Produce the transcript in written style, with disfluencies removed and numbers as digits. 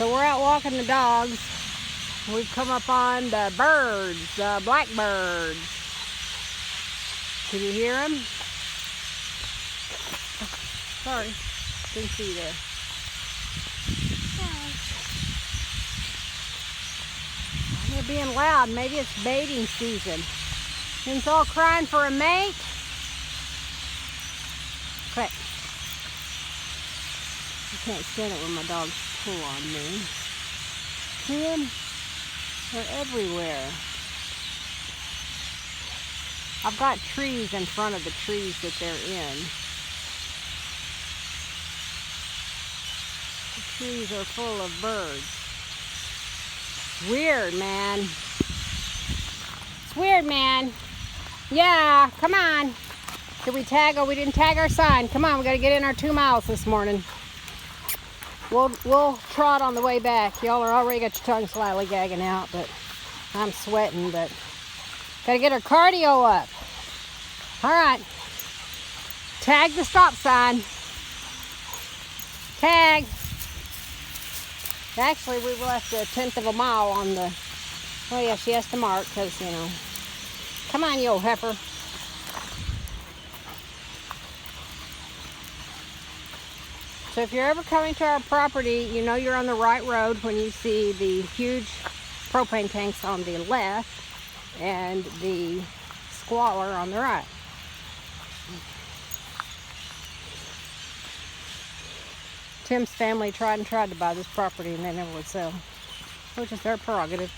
So we're out walking the dogs. We've come up on the birds, the blackbirds. Can you hear them? Sorry, didn't see you there. They're being loud. Maybe it's mating season. And it's all crying for a mate. Okay. I can't stand it when my dogs pull on me. See them? They're everywhere. I've got trees in front of the trees that they're in. The trees are full of birds. Weird, man. It's weird, man. Yeah, come on. Did we tag? Oh, we didn't tag our sign. Come on, we got to get in our 2 miles this morning. We'll trot on the way back. Y'all are already got your tongue slightly gagging out, but I'm sweating, but got to get our cardio up. All right. Tag the stop sign. Tag. Actually, we left 1/10 of a mile on the... Oh, yeah, she has to mark because, you know. Come on, you old heifer. So if you're ever coming to our property, you know you're on the right road when you see the huge propane tanks on the left and the squalor on the right. Tim's family tried to buy this property and they never would sell, which is their prerogative.